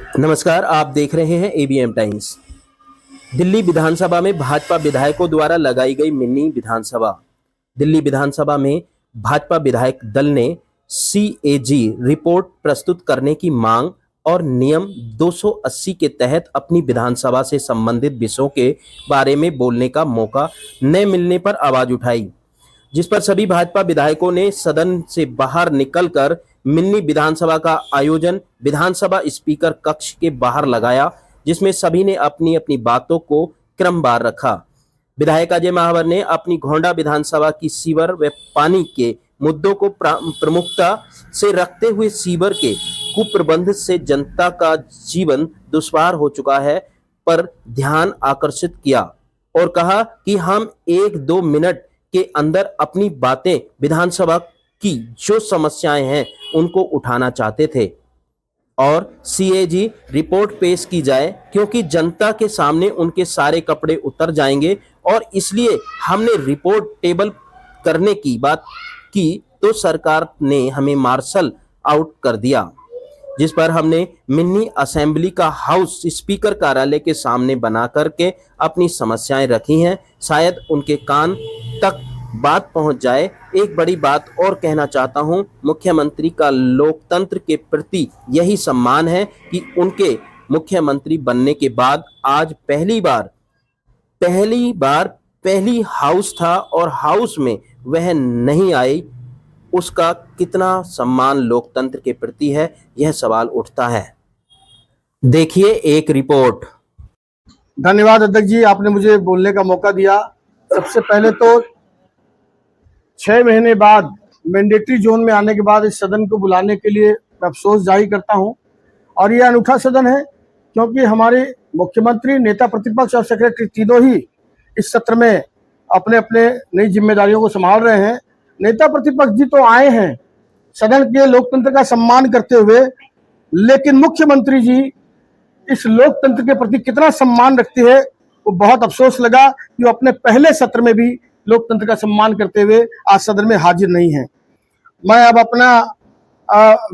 नमस्कार, आप देख रहे हैं एबीएम टाइम्स। दिल्ली विधानसभा में भाजपा विधायकों द्वारा लगाई गई मिनी विधानसभा। दिल्ली विधानसभा में भाजपा विधायक दल ने सीएजी रिपोर्ट प्रस्तुत करने की मांग और नियम 280 के तहत अपनी विधानसभा से संबंधित विषयों के बारे में बोलने का मौका न मिलने पर आवाज उठाई, जिस पर सभी भाजपा विधायकों ने सदन से बाहर निकलकर मिनी विधानसभा का आयोजन विधानसभा स्पीकर कक्ष के बाहर लगाया, जिसमें सभी ने अपनी अपनी बातों को क्रमवार रखा। विधायक अजय महावर ने अपनी घोंडा विधानसभा की सीवर व पानी के मुद्दों को प्रमुखता से रखते हुए सीवर के कुप्रबंध से जनता का जीवन दुश्वार हो चुका है पर ध्यान आकर्षित किया और कहा कि हम 1-2 मिनट के अंदर अपनी बातें विधानसभा की जो समस्याएं हैं उनको उठाना चाहते थे और सीएजी रिपोर्ट पेश की जाए, क्योंकि जनता के सामने उनके सारे कपड़े उतर जाएंगे और इसलिए हमने रिपोर्ट टेबल करने की बात की तो सरकार ने हमें मार्शल आउट कर दिया, जिस पर हमने मिनी असेंबली का हाउस स्पीकर कार्यालय के सामने बना करके अपनी समस्याएं रखी हैं। शायद उनके कान तक बात पहुंच जाए। एक बड़ी बात और कहना चाहता हूं, मुख्यमंत्री का लोकतंत्र के प्रति यही सम्मान है कि उनके मुख्यमंत्री बनने के बाद आज पहली बार हाउस था और हाउस में वह नहीं आई। उसका कितना सम्मान लोकतंत्र के प्रति है, यह सवाल उठता है। देखिए एक रिपोर्ट। धन्यवाद अध्यक्ष जी, आपने मुझे बोलने का मौका दिया। सबसे पहले तो 6 महीने बाद मैंडेटरी जोन में आने के बाद इस सदन को बुलाने के लिए मैं अफसोस जाहिर करता हूं और यह अनूठा सदन है क्योंकि हमारे मुख्यमंत्री, नेता प्रतिपक्ष और सेक्रेटरी तीनों ही इस सत्र में अपने अपने नई जिम्मेदारियों को संभाल रहे हैं। नेता प्रतिपक्ष जी तो आए हैं सदन के लोकतंत्र का सम्मान करते हुए, लेकिन मुख्यमंत्री जी इस लोकतंत्र के प्रति कितना सम्मान रखते हैं वो बहुत अफसोस लगा कि वो अपने पहले सत्र में भी लोकतंत्र का सम्मान करते हुए आज सदन में हाजिर नहीं है। मैं अब अपना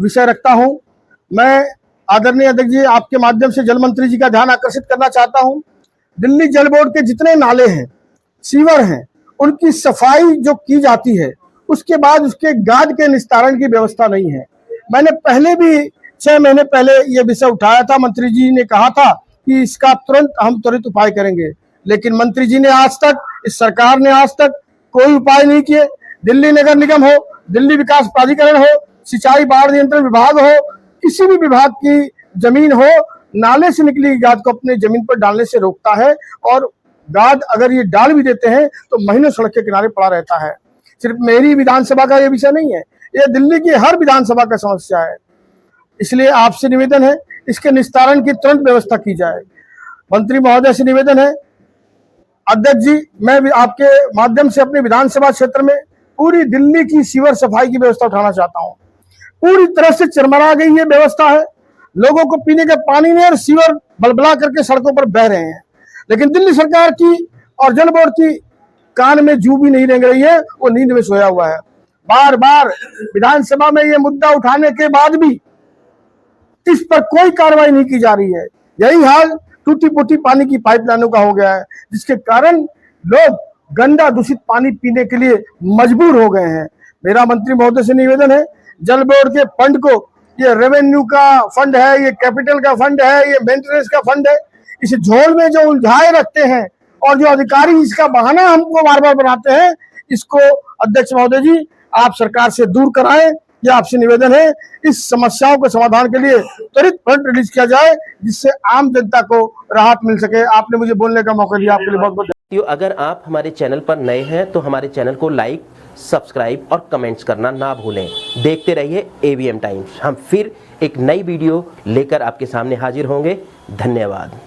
विषय रखता हूं। मैं आदरणीय अध्यक्ष जी आपके माध्यम से जल मंत्री जी का ध्यान आकर्षित करना चाहता हूं। दिल्ली जल बोर्ड के जितने नाले हैं, सीवर हैं, उनकी सफाई जो की जाती है उसके बाद उसके गाद के निस्तारण की व्यवस्था नहीं है। मैंने पहले भी 6 महीने पहले ये विषय उठाया था। मंत्री जी ने कहा था कि इसका हम त्वरित उपाय करेंगे, लेकिन मंत्री जी ने आज तक, इस सरकार ने आज तक कोई उपाय नहीं किए। दिल्ली नगर निगम हो, दिल्ली विकास प्राधिकरण हो, सिंचाई बाढ़ नियंत्रण विभाग हो, किसी भी विभाग की जमीन हो, नाले से निकली गाद को अपने जमीन पर डालने से रोकता है और गाद अगर ये डाल भी देते हैं तो महीनों सड़क के किनारे पड़ा रहता है। सिर्फ मेरी विधानसभा का ये विषय नहीं है, ये दिल्ली की हर विधानसभा का समस्या है। इसलिए आपसे निवेदन है इसके निस्तारण की तुरंत व्यवस्था की जाए। मंत्री महोदय से निवेदन है, अध्यक्ष जी मैं भी आपके माध्यम से अपने विधानसभा क्षेत्र में पूरी दिल्ली की सीवर सफाई की व्यवस्था उठाना चाहता हूं। पूरी तरह से चरमरा गई ये व्यवस्था है, लोगों को पीने का पानी नहीं और सीवर बलबला करके सड़कों पर बह रहे हैं, लेकिन दिल्ली सरकार की और जल बोर्ड की कान में जू भी नहीं रेंग रही है, वो नींद में सोया हुआ है। बार बार विधानसभा में ये मुद्दा उठाने के बाद भी इस पर कोई कार्रवाई नहीं की जा रही है। यही हाल टूटी फूटी पानी की पाइपलाइनों का हो गया है, जिसके कारण लोग गंदा दूषित पानी पीने के लिए मजबूर हो गए हैं। मेरा मंत्री महोदय से निवेदन है, जल बोर्ड के फंड को, ये रेवेन्यू का फंड है, ये कैपिटल का फंड है, ये मेंटेनेंस का फंड है, इस झोल में जो उलझाए रखते हैं और जो अधिकारी इसका बहाना हमको बार बार बनाते हैं, इसको अध्यक्ष महोदय जी आप सरकार से दूर कराएं। यह आपसे निवेदन है, इस समस्याओं के समाधान के लिए त्वरित फंड रिलीज किया जाए जिससे आम जनता को राहत मिल सके। आपने मुझे बोलने का मौका दिया, आपके लिए बहुत बहुत धन्यवाद। अगर आप हमारे चैनल पर नए हैं तो हमारे चैनल को लाइक, सब्सक्राइब और कमेंट्स करना ना भूलें। देखते रहिए एबीएम टाइम्स। हम फिर एक नई वीडियो लेकर आपके सामने हाजिर होंगे। धन्यवाद।